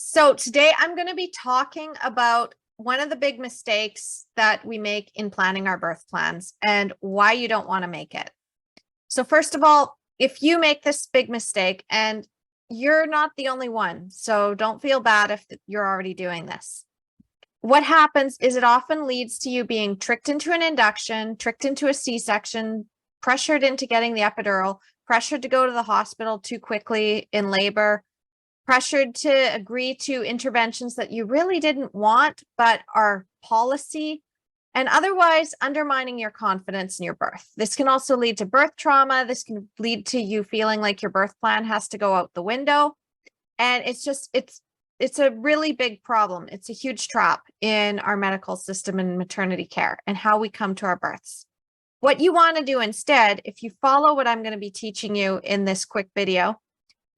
So today I'm going to be talking about one of the big mistakes that we make in planning our birth plans and why you don't want to make it. So first of all, if you make this big mistake, and you're not the only one, so don't feel bad if you're already doing this. What happens is it often leads to you being tricked into an induction, tricked into a C-section, pressured into getting the epidural, pressured to go to the hospital too quickly in labor, pressured to agree to interventions that you really didn't want, but are policy, and otherwise undermining your confidence in your birth. This can also lead to birth trauma. This can lead to you feeling like your birth plan has to go out the window. And it's a really big problem. It's a huge trap in our medical system and maternity care and how we come to our births. What you want to do instead, if you follow what I'm going to be teaching you in this quick video,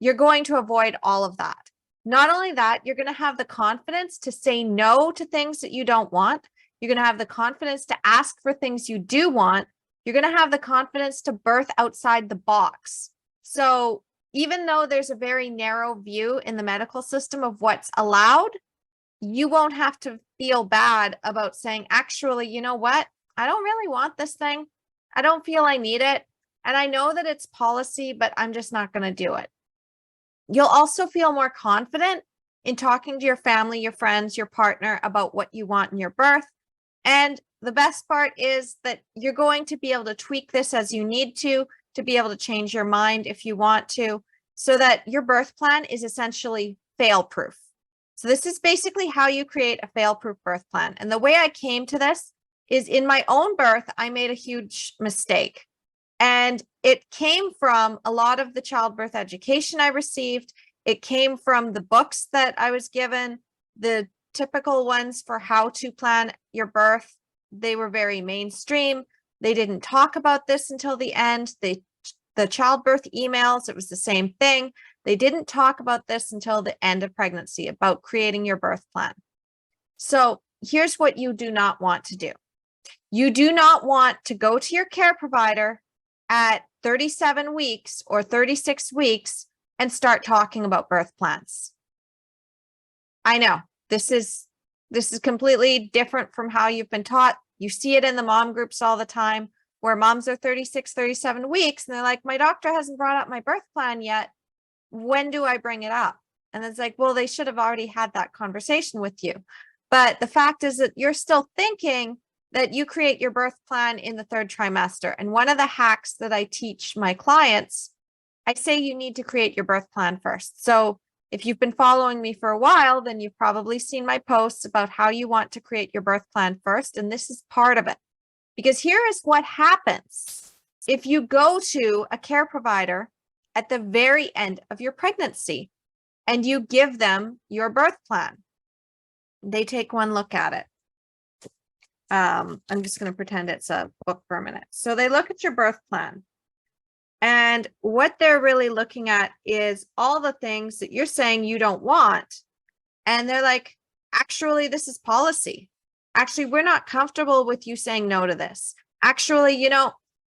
you're going to avoid all of that. Not only that, you're going to have the confidence to say no to things that you don't want. You're going to have the confidence to ask for things you do want. You're going to have the confidence to birth outside the box. So even though there's a very narrow view in the medical system of what's allowed, you won't have to feel bad about saying, actually, you know what? I don't really want this thing. I don't feel I need it. And I know that it's policy, but I'm just not going to do it. You'll also feel more confident in talking to your family, your friends, your partner about what you want in your birth. And the best part is that you're going to be able to tweak this as you need to be able to change your mind if you want to, so that your birth plan is essentially fail-proof. So this is basically how you create a fail-proof birth plan. And the way I came to this is in my own birth, I made a huge mistake. And it came from a lot of the childbirth education I received. It came from the books that I was given, the typical ones for how to plan your birth. They were very mainstream. They didn't talk about this until the end. The childbirth emails, it was the same thing. They didn't talk about this until the end of pregnancy, about creating your birth plan. So here's what you do not want to do. You do not want to go to your care provider at 37 weeks or 36 weeks and start talking about birth plans. I know this is completely different from how you've been taught. You see it in the mom groups all the time where moms are 36, 37 weeks and they're like, my doctor hasn't brought up my birth plan yet. When do I bring it up? And it's like, well, they should have already had that conversation with you. But the fact is that you're still thinking that you create your birth plan in the third trimester. And one of the hacks that I teach my clients, I say you need to create your birth plan first. So if you've been following me for a while, then you've probably seen my posts about how you want to create your birth plan first. And this is part of it. Because here is what happens if you go to a care provider at the very end of your pregnancy and you give them your birth plan. They take one look at it. I'm just going to pretend it's a book for a minute. So they look at your birth plan. And what they're really looking at is all the things that you're saying you don't want. And they're like, actually, this is policy. Actually, we're not comfortable with you saying no to this. Actually,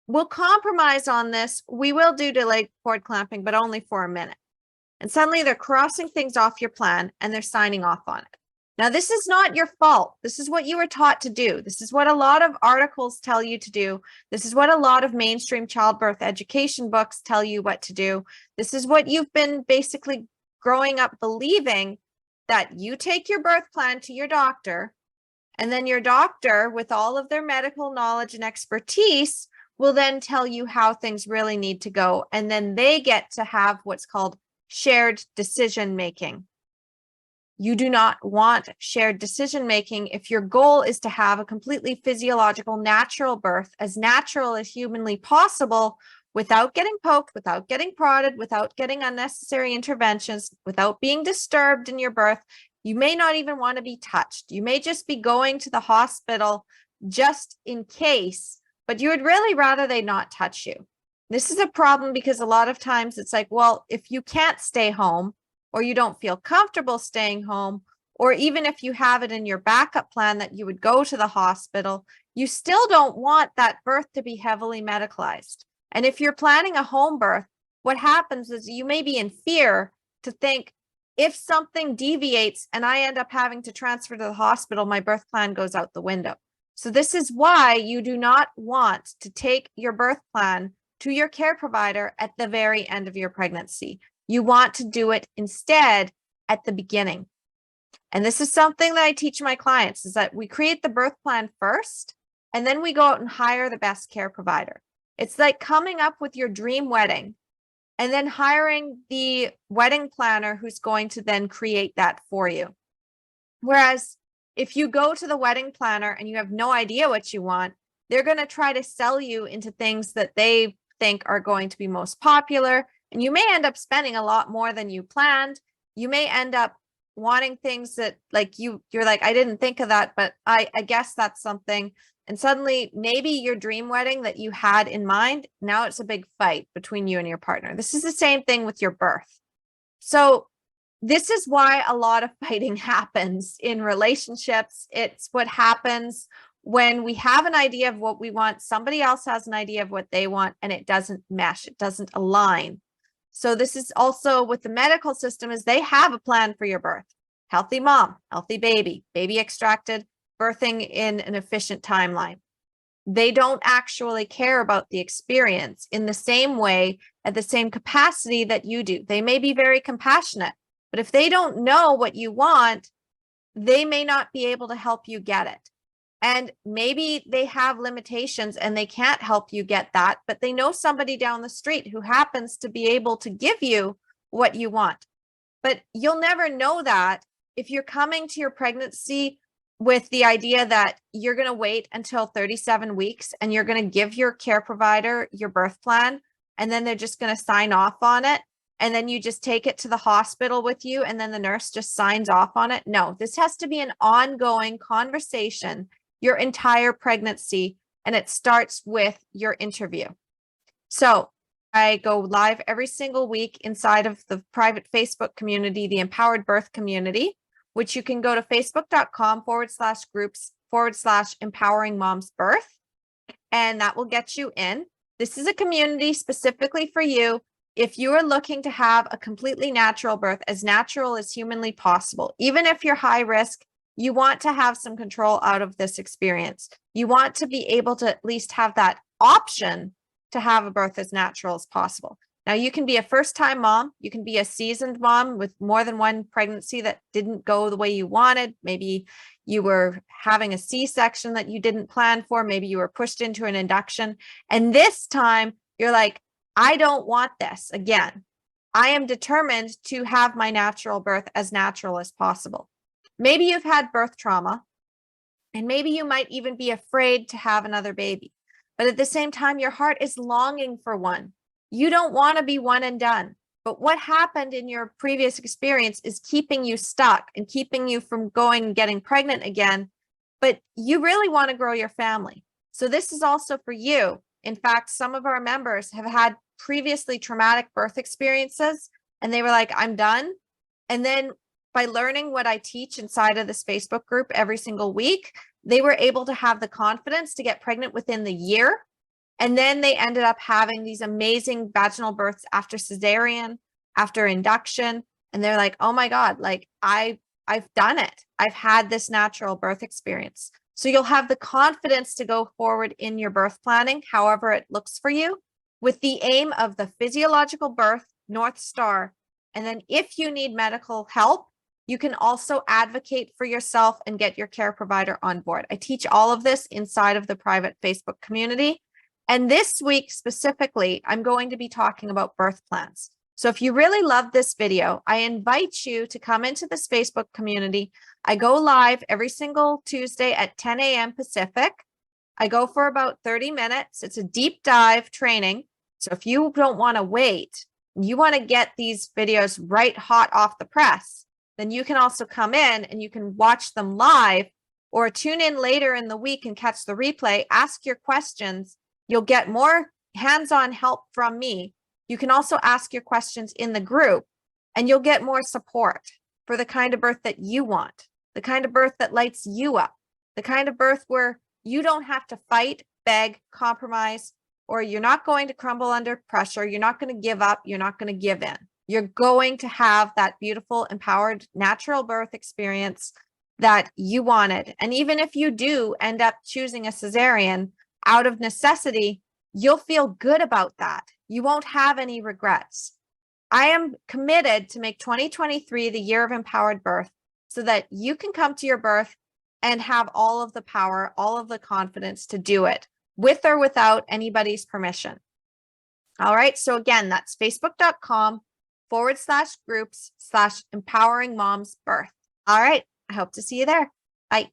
we'll compromise on this. We will do delayed cord clamping, but only for a minute. And suddenly they're crossing things off your plan and they're signing off on it. Now, this is not your fault. This is what you were taught to do. This is what a lot of articles tell you to do. This is what a lot of mainstream childbirth education books tell you what to do. This is what you've been basically growing up believing, that you take your birth plan to your doctor, and then your doctor, with all of their medical knowledge and expertise, will then tell you how things really need to go. And then they get to have what's called shared decision making. You do not want shared decision making if your goal is to have a completely physiological, natural birth, as natural as humanly possible, without getting poked, without getting prodded, without getting unnecessary interventions, without being disturbed in your birth. You may not even want to be touched. You may just be going to the hospital just in case, but you would really rather they not touch you. This is a problem because a lot of times it's like, well, if you can't stay home, or you don't feel comfortable staying home, or even if you have it in your backup plan that you would go to the hospital, you still don't want that birth to be heavily medicalized. And if you're planning a home birth, what happens is you may be in fear to think, if something deviates and I end up having to transfer to the hospital, my birth plan goes out the window. So this is why you do not want to take your birth plan to your care provider at the very end of your pregnancy. You want to do it instead at the beginning. And this is something that I teach my clients, is that we create the birth plan first, and then we go out and hire the best care provider. It's like coming up with your dream wedding and then hiring the wedding planner who's going to then create that for you. Whereas if you go to the wedding planner and you have no idea what you want, they're going to try to sell you into things that they think are going to be most popular. And you may end up spending a lot more than you planned. You may end up wanting things that like you're like, I didn't think of that, but I guess that's something. And suddenly maybe your dream wedding that you had in mind, now it's a big fight between you and your partner. This is the same thing with your birth. So this is why a lot of fighting happens in relationships. It's what happens when we have an idea of what we want, somebody else has an idea of what they want, and it doesn't mesh, it doesn't align. So this is also with the medical system, is they have a plan for your birth. Healthy mom, healthy baby, baby extracted, birthing in an efficient timeline. They don't actually care about the experience in the same way, at the same capacity that you do. They may be very compassionate, but if they don't know what you want, they may not be able to help you get it. And maybe they have limitations and they can't help you get that, but they know somebody down the street who happens to be able to give you what you want. But you'll never know that if you're coming to your pregnancy with the idea that you're going to wait until 37 weeks and you're going to give your care provider your birth plan, and then they're just going to sign off on it. And then you just take it to the hospital with you, and then the nurse just signs off on it. No, this has to be an ongoing conversation your entire pregnancy, and it starts with your interview. So I go live every single week inside of the private Facebook community, the Empowered Birth Community, which you can go to facebook.com/groups/empowering moms birth, and that will get you in. This is a community specifically for you if you are looking to have a completely natural birth, as natural as humanly possible. Even if you're high risk, you want to have some control out of this experience. You want to be able to at least have that option to have a birth as natural as possible. Now, you can be a first-time mom. You can be a seasoned mom with more than one pregnancy that didn't go the way you wanted. Maybe you were having a C-section that you didn't plan for. Maybe you were pushed into an induction. And this time, you're like, I don't want this again. I am determined to have my natural birth as natural as possible. Maybe you've had birth trauma, and maybe you might even be afraid to have another baby. But at the same time, your heart is longing for one. You don't want to be one and done. But what happened in your previous experience is keeping you stuck and keeping you from going and getting pregnant again. But you really want to grow your family. So this is also for you. In fact, some of our members have had previously traumatic birth experiences, and they were like, I'm done. And then by learning what I teach inside of this Facebook group every single week, they were able to have the confidence to get pregnant within the year. And then they ended up having these amazing vaginal births after cesarean, after induction. And they're like, oh my God, like I've done it. I've had this natural birth experience. So you'll have the confidence to go forward in your birth planning, however it looks for you, with the aim of the physiological birth, North Star. And then if you need medical help, you can also advocate for yourself and get your care provider on board. I teach all of this inside of the private Facebook community. And this week specifically, I'm going to be talking about birth plans. So if you really love this video, I invite you to come into this Facebook community. I go live every single Tuesday at 10 a.m. Pacific. I go for about 30 minutes. It's a deep dive training. So if you don't want to wait, you want to get these videos right hot off the press, then you can also come in and you can watch them live or tune in later in the week and catch the replay, ask your questions. You'll get more hands-on help from me. You can also ask your questions in the group, and you'll get more support for the kind of birth that you want, the kind of birth that lights you up, the kind of birth where you don't have to fight, beg, compromise, or you're not going to crumble under pressure. You're not going to give up. You're not going to give in. You're going to have that beautiful, empowered, natural birth experience that you wanted. And even if you do end up choosing a cesarean out of necessity, you'll feel good about that. You won't have any regrets. I am committed to make 2023 the year of empowered birth so that you can come to your birth and have all of the power, all of the confidence to do it with or without anybody's permission. All right. So again, that's facebook.com/groups/empowering moms birth. All right. I hope to see you there. Bye.